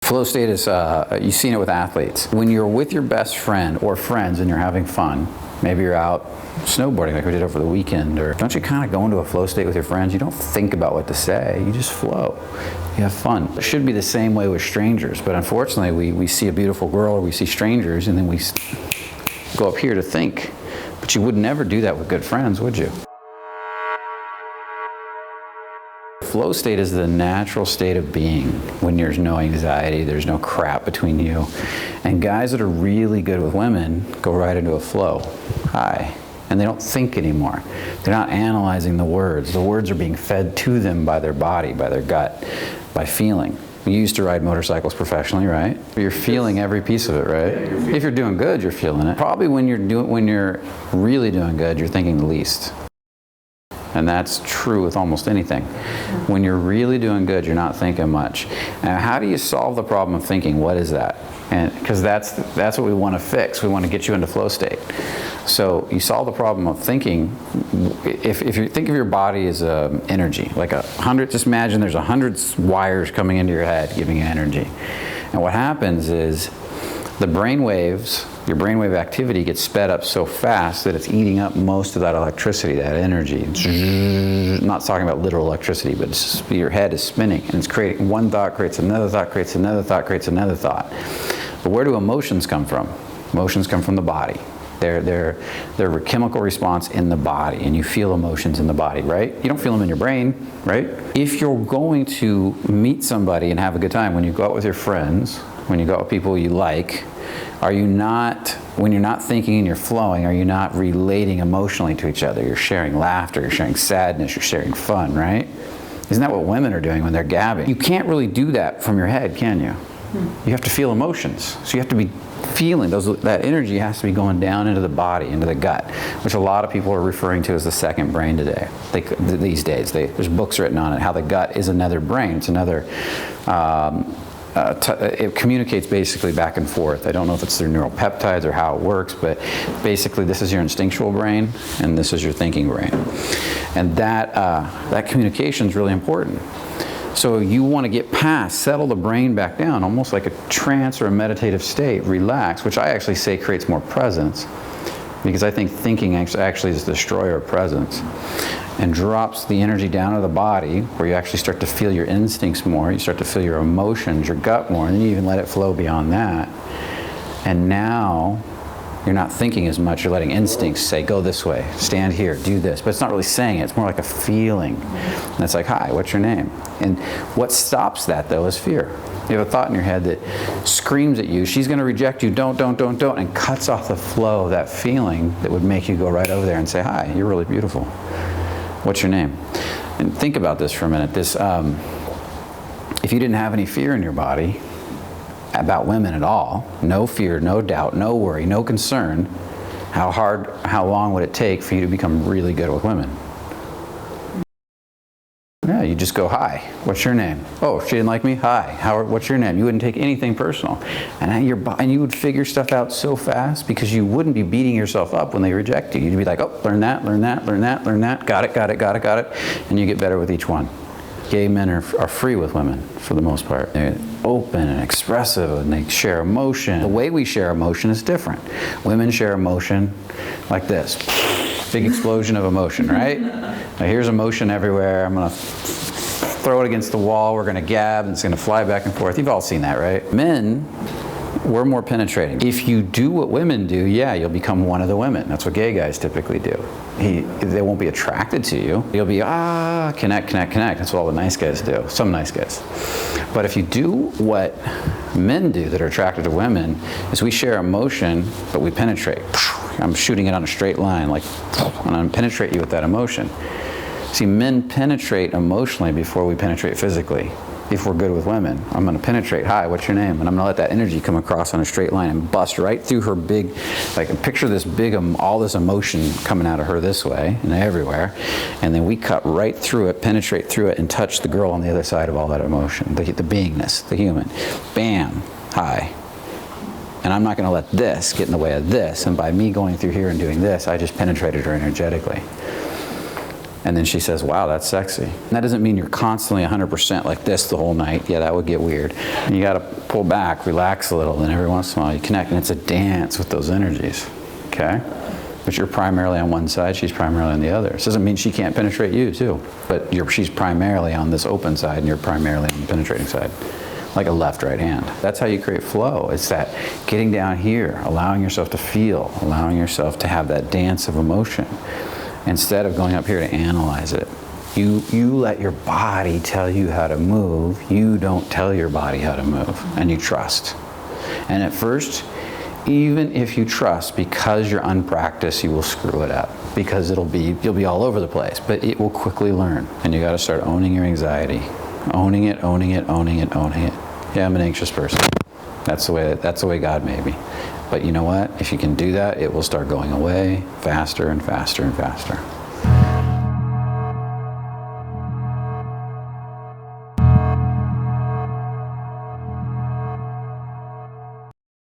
Flow state is, you've seen it with athletes. When you're with your best friend or friends and you're having fun, maybe you're out snowboarding like we did over the weekend, or don't you kind of go into a flow state with your friends? You don't think about what to say, you just flow. You have fun. It should be the same way with strangers, but unfortunately we see a beautiful girl or we see strangers and then we go up here to think. But you would never do that with good friends, would you? Flow state is the natural state of being when there's no anxiety, there's no crap between you. And guys that are really good with women go right into a flow. Hi. And they don't think anymore. They're not analyzing the words. The words are being fed to them by their body, by their gut, by feeling. You used to ride motorcycles professionally, right? You're feeling every piece of it, right? If you're doing good, you're feeling it. Probably when you're really doing good, you're thinking the least. And that's true with almost anything. When you're really doing good, you're not thinking much. And how do you solve the problem of thinking? What is that? And because that's what we want to fix. We want to get you into flow state. So you solve the problem of thinking. If you think of your body as energy, like 100. Just imagine there's 100 wires coming into your head, giving you energy. And what happens is the brain waves, your brainwave activity gets sped up so fast that it's eating up most of that electricity, that energy. I'm not talking about literal electricity, but it's just, your head is spinning and it's creating one thought, creates another thought, creates another thought, creates another thought. But where do emotions come from? Emotions come from the body. They're a chemical response in the body, and you feel emotions in the body, right? You don't feel them in your brain, right? If you're going to meet somebody and have a good time, when you go out with your friends, when you go out with people you like, are you not, when you're not thinking and you're flowing, are you not relating emotionally to each other? You're sharing laughter, you're sharing sadness, you're sharing fun, right? Isn't that what women are doing when they're gabbing? You can't really do that from your head, can you? You have to feel emotions. So you have to be feeling, that energy has to be going down into the body, into the gut, which a lot of people are referring to as the second brain today. These days, there's books written on it, how the gut is another brain. It's another, it communicates basically back and forth. I don't know if it's through neural peptides or how it works, but basically this is your instinctual brain and this is your thinking brain. And that communication is really important. So you want to get past, settle the brain back down, almost like a trance or a meditative state, relax, which I actually say creates more presence, because I think thinking actually is the destroyer of presence, and drops the energy down to the body, where you actually start to feel your instincts more, you start to feel your emotions, your gut more, and then you even let it flow beyond that. And now you're not thinking as much, you're letting instincts say, go this way, stand here, do this. But it's not really saying it, it's more like a feeling. And it's like, hi, what's your name? And what stops that though is fear. You have a thought in your head that screams at you, she's gonna reject you, don't, and cuts off the flow of that feeling that would make you go right over there and say, hi, you're really beautiful. What's your name? And think about this for a minute. If you didn't have any fear in your body about women at all, no fear, no doubt, no worry, no concern, how long would it take for you to become really good with women? Yeah, you just go, hi, what's your name? Oh, she didn't like me? Hi, what's your name? You wouldn't take anything personal. And you would figure stuff out so fast because you wouldn't be beating yourself up when they reject you. You'd be like, oh, learn that, got it. And you get better with each one. Gay men are free with women for the most part. They're open and expressive and they share emotion. The way we share emotion is different. Women share emotion like this. Big explosion of emotion, right? Now here's emotion everywhere. I'm gonna throw it against the wall. We're gonna gab and it's gonna fly back and forth. You've all seen that, right? Men, we're more penetrating. If you do what women do, yeah, you'll become one of the women. That's what gay guys typically do. They won't be attracted to you. You'll be, connect. That's what all the nice guys do. Some nice guys. But if you do what men do that are attracted to women, is we share emotion, but we penetrate. I'm shooting it on a straight line, like, and I'm penetrate you with that emotion. See, men penetrate emotionally before we penetrate physically. If we're good with women, I'm going to penetrate. Hi, what's your name? And I'm going to let that energy come across on a straight line and bust right through her big, like picture this big, all this emotion coming out of her this way and everywhere. And then we cut right through it, penetrate through it, and touch the girl on the other side of all that emotion, the beingness, the human. Bam, hi. And I'm not going to let this get in the way of this. And by me going through here and doing this, I just penetrated her energetically. And then she says, wow, that's sexy. And that doesn't mean you're constantly 100% like this the whole night. Yeah, that would get weird. And you got to pull back, relax a little, and every once in a while you connect. And it's a dance with those energies, okay? But you're primarily on one side, she's primarily on the other. This doesn't mean she can't penetrate you too, but she's primarily on this open side and you're primarily on the penetrating side. Like a left, right hand. That's how you create flow. It's that getting down here, allowing yourself to feel, allowing yourself to have that dance of emotion. Instead of going up here to analyze it. You let your body tell you how to move. You don't tell your body how to move. And you trust. And at first, even if you trust, because you're unpracticed, you will screw it up. Because you'll be all over the place. But it will quickly learn. And you got to start owning your anxiety. Owning it, owning it, owning it, owning it. Yeah, I'm an anxious person. That's the way God made me. But you know what? If you can do that, it will start going away faster and faster and faster.